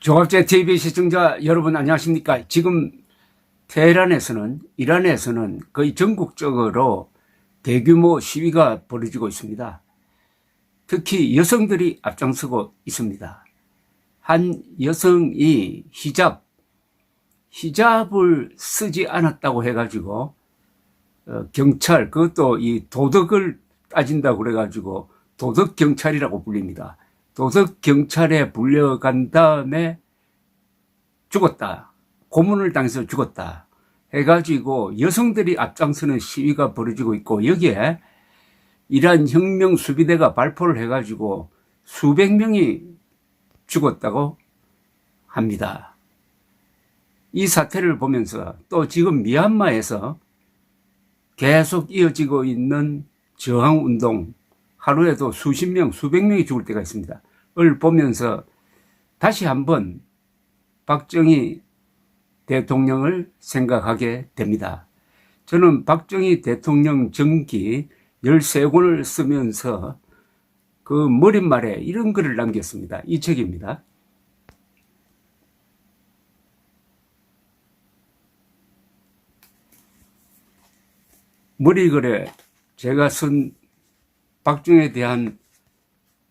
종합제 TV 시청자 여러분 안녕하십니까? 지금 이란에서는 거의 전국적으로 대규모 시위가 벌어지고 있습니다. 특히 여성들이 앞장서고 있습니다. 한 여성이 히잡을 쓰지 않았다고 해가지고 경찰, 그것도 이 도덕을 따진다고 그래가지고 도덕경찰이라고 불립니다. 도덕경찰에 불려간 다음에 죽었다. 고문을 당해서 죽었다. 해가지고 여성들이 앞장서는 시위가 벌어지고 있고, 여기에 이란 혁명 수비대가 발포를 해가지고 수백 명이 죽었다고 합니다. 이 사태를 보면서 또 지금 미얀마에서 계속 이어지고 있는 저항운동, 하루에도 수십 명, 수백 명이 죽을 때가 있습니다. 을 보면서 다시 한번 박정희 대통령을 생각하게 됩니다. 저는 박정희 대통령 전기 13권을 쓰면서 그 머릿말에 이런 글을 남겼습니다. 이 책입니다. 머리글에 제가 쓴 박정희에 대한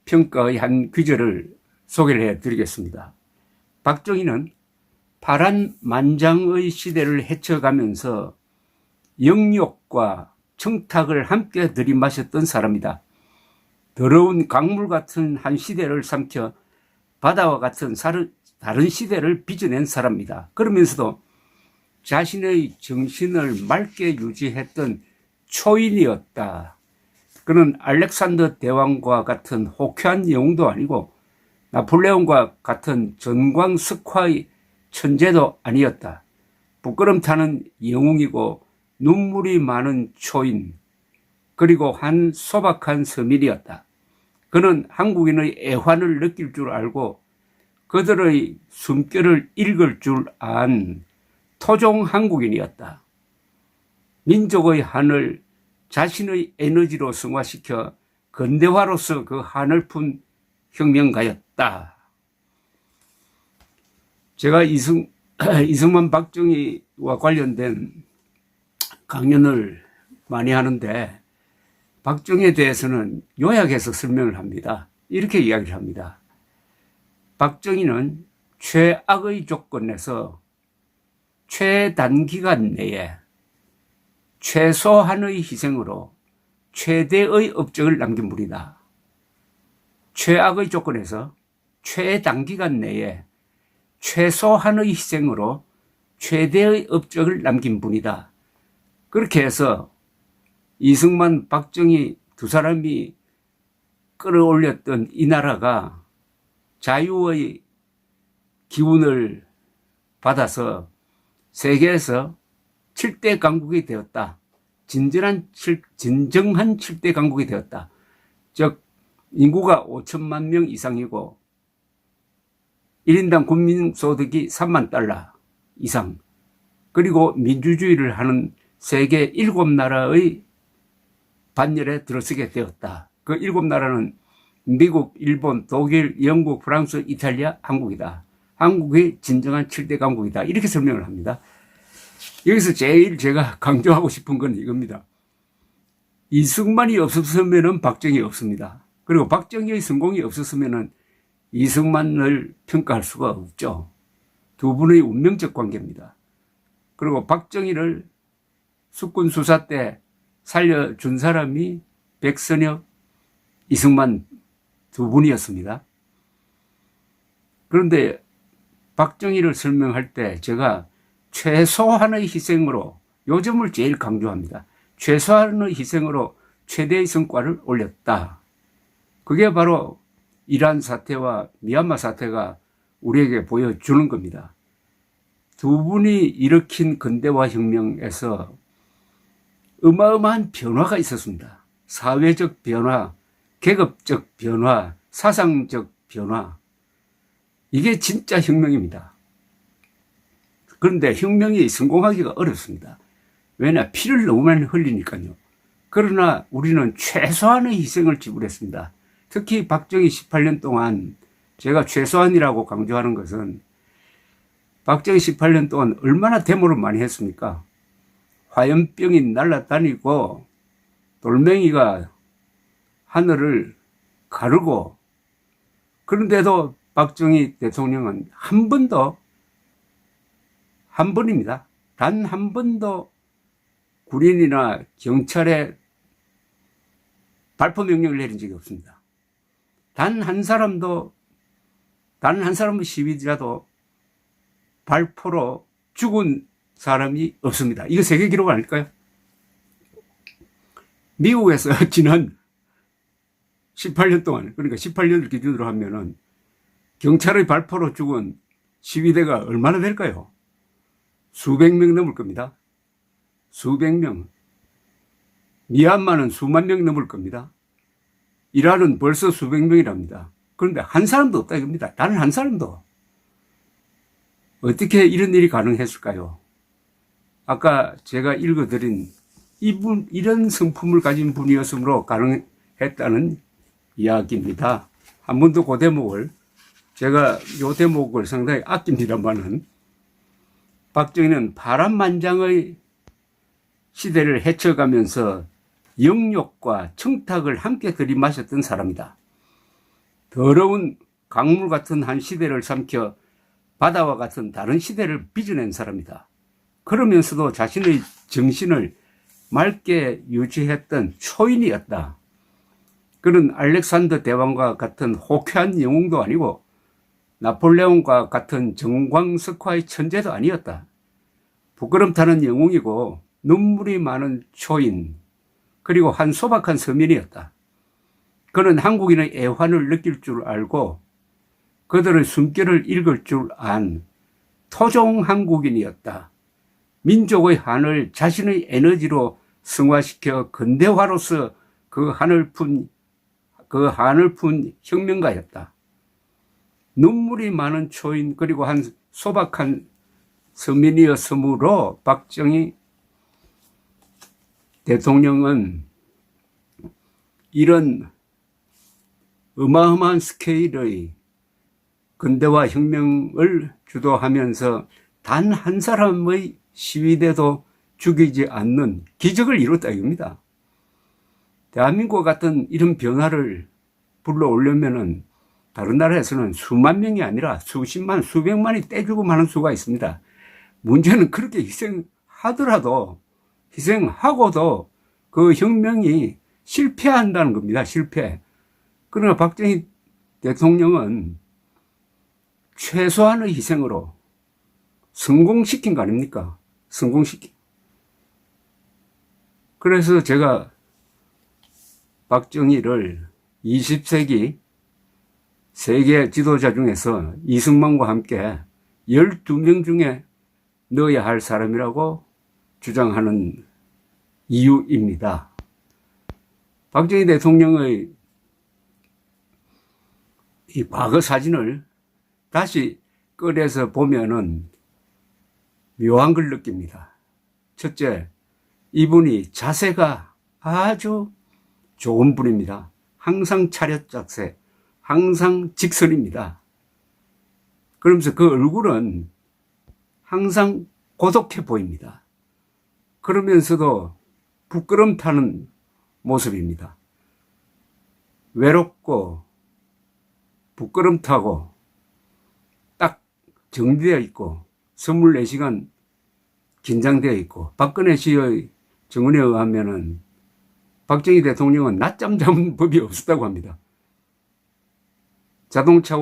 평가의 한 귀절을 소개를 해드리겠습니다. 박정희는 파란만장의 시대를 헤쳐가면서 영욕과 청탁을 함께 들이마셨던 사람이다. 더러운 강물 같은 한 시대를 삼켜 바다와 같은 다른 시대를 빚어낸 사람이다. 그러면서도 자신의 정신을 맑게 유지했던 초인이었다. 그는 알렉산더 대왕과 같은 호쾌한 영웅도 아니고 나폴레옹과 같은 전광석화의 천재도 아니었다. 부끄럼 타는 영웅이고 눈물이 많은 초인, 그리고 한 소박한 서민이었다. 그는 한국인의 애환을 느낄 줄 알고 그들의 숨결을 읽을 줄 안 토종 한국인이었다. 민족의 한을 자신의 에너지로 승화시켜 근대화로서 그 한을 푼 혁명가였다. 제가 이승만 박정희와 관련된 강연을 많이 하는데 박정희에 대해서는 요약해서 설명을 합니다. 이렇게 이야기를 합니다. 박정희는 최악의 조건에서 최단기간 내에 최소한의 희생으로 최대의 업적을 남긴 분이다. 최악의 조건에서 최단기간 내에 최소한의 희생으로 최대의 업적을 남긴 분이다. 그렇게 해서 이승만, 박정희 두 사람이 끌어올렸던 이 나라가 자유의 기운을 받아서 세계에서 7대 강국이 되었다. 진정한 7대 강국이 되었다. 즉 인구가 5천만 명 이상이고 1인당 국민소득이 3만 달러 이상, 그리고 민주주의를 하는 세계 7나라의 반열에 들어서게 되었다. 그 7나라는 미국, 일본, 독일, 영국, 프랑스, 이탈리아, 한국이다. 한국이 진정한 7대 강국이다. 이렇게 설명을 합니다. 여기서 제일 제가 강조하고 싶은 건 이겁니다. 이승만이 없었으면 박정희 없습니다. 그리고 박정희의 성공이 없었으면 이승만을 평가할 수가 없죠. 두 분의 운명적 관계입니다. 그리고 박정희를 숙군 수사 때 살려준 사람이 백선엽, 이승만 두 분이었습니다. 그런데 박정희를 설명할 때 제가 최소한의 희생으로, 요점을 제일 강조합니다. 최소한의 희생으로 최대의 성과를 올렸다. 그게 바로 이란 사태와 미얀마 사태가 우리에게 보여주는 겁니다. 두 분이 일으킨 근대화 혁명에서 어마어마한 변화가 있었습니다. 사회적 변화, 계급적 변화, 사상적 변화. 이게 진짜 혁명입니다. 그런데 혁명이 성공하기가 어렵습니다. 왜냐? 피를 너무 많이 흘리니까요. 그러나 우리는 최소한의 희생을 지불했습니다. 특히 박정희 18년 동안 제가 최소한이라고 강조하는 것은 박정희 18년 동안 얼마나 데모를 많이 했습니까? 화염병이 날아다니고 돌멩이가 하늘을 가르고, 그런데도 박정희 대통령은 한 번입니다. 단 한 번도 군인이나 경찰에 발포 명령을 내린 적이 없습니다. 단 한 사람의 시위자도 발포로 죽은 사람이 없습니다. 이거 세계 기록 아닐까요? 미국에서 지난 18년 동안, 그러니까 18년을 기준으로 하면은 경찰의 발포로 죽은 시위대가 얼마나 될까요? 수백 명 넘을 겁니다. 수백 명. 미얀마는 수만 명 넘을 겁니다. 이란은 벌써 수백 명이랍니다. 그런데 한 사람도 없다 이겁니다. 단 한 사람도. 어떻게 이런 일이 가능했을까요? 아까 제가 읽어드린 이런 성품을 가진 분이었으므로 가능했다는 이야기입니다. 한 번 더 그 대목을, 제가 이 대목을 상당히 아낍니다만은, 박정희는 파란만장의 시대를 헤쳐가면서 영욕과 청탁을 함께 들이마셨던 사람이다. 더러운 강물 같은 한 시대를 삼켜 바다와 같은 다른 시대를 빚어낸 사람이다. 그러면서도 자신의 정신을 맑게 유지했던 초인이었다. 그는 알렉산더 대왕과 같은 호쾌한 영웅도 아니고 나폴레옹과 같은 정광석화의 천재도 아니었다. 부끄럼 타는 영웅이고 눈물이 많은 초인, 그리고 한 소박한 서민이었다. 그는 한국인의 애환을 느낄 줄 알고 그들의 숨결을 읽을 줄 안 토종 한국인이었다. 민족의 한을 자신의 에너지로 승화시켜 근대화로서 그 한을 푼 혁명가였다. 눈물이 많은 초인, 그리고 한 소박한 서민이었으므로 박정희 대통령은 이런 어마어마한 스케일의 근대화 혁명을 주도하면서 단 한 사람의 시위대도 죽이지 않는 기적을 이뤘다 이겁니다. 대한민국 같은 이런 변화를 불러오려면은 다른 나라에서는 수만 명이 아니라 수십만, 수백만이 떼주고 마는 수가 있습니다. 문제는 그렇게 희생하고도 그 혁명이 실패한다는 겁니다. 실패. 그러나 박정희 대통령은 최소한의 희생으로 성공시킨 거 아닙니까? 그래서 제가 박정희를 20세기 세계 지도자 중에서 이승만과 함께 12명 중에 넣어야 할 사람이라고 주장하는 이유입니다. 박정희 대통령의 이 과거 사진을 다시 꺼내서 보면은 묘한 걸 느낍니다. 첫째, 이분이 자세가 아주 좋은 분입니다. 항상 차렷 자세, 항상 직선입니다. 그러면서 그 얼굴은 항상 고독해 보입니다. 그러면서도 부끄럼 타는 모습입니다. 외롭고 부끄럼 타고 딱 정리되어 있고 24시간 긴장되어 있고, 박근혜 씨의 증언에 의하면은 박정희 대통령은 낮잠 자는 법이 없었다고 합니다. 자동차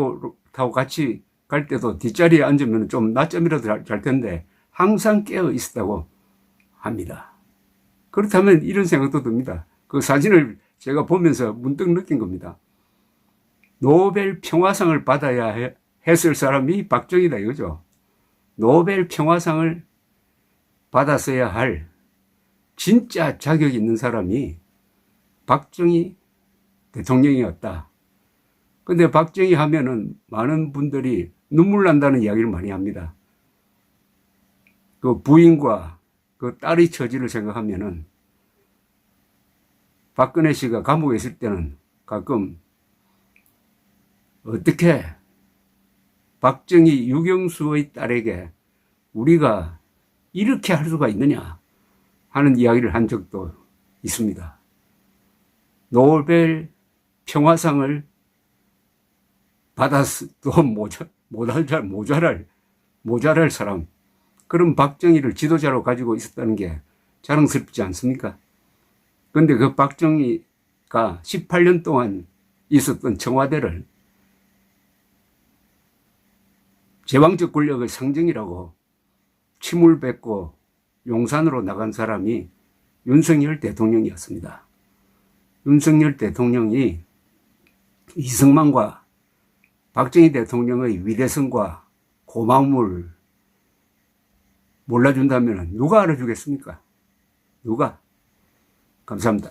타고 같이 갈 때도 뒷자리에 앉으면 좀 낮잠이라도 잘 텐데 항상 깨어 있었다고 합니다. 그렇다면 이런 생각도 듭니다. 그 사진을 제가 보면서 문득 느낀 겁니다. 노벨 평화상을 받아야 했을 사람이 박정희다 이거죠. 노벨 평화상을 받았어야 할 진짜 자격 있는 사람이 박정희 대통령이었다. 근데 박정희 하면은 많은 분들이 눈물 난다는 이야기를 많이 합니다. 그 부인과 그 딸의 처지를 생각하면은 박근혜 씨가 감옥에 있을 때는 가끔 어떻게 박정희 유경수의 딸에게 우리가 이렇게 할 수가 있느냐 하는 이야기를 한 적도 있습니다. 노벨 평화상을 받았도 모자랄 사람, 그런 박정희를 지도자로 가지고 있었다는 게 자랑스럽지 않습니까? 그런데 그 박정희가 18년 동안 있었던 청와대를 제왕적 권력의 상징이라고 침을 뱉고 용산으로 나간 사람이 윤석열 대통령이었습니다. 윤석열 대통령이 이승만과 박정희 대통령의 위대성과 고마움을 몰라준다면 누가 알아주겠습니까? 누가? 감사합니다.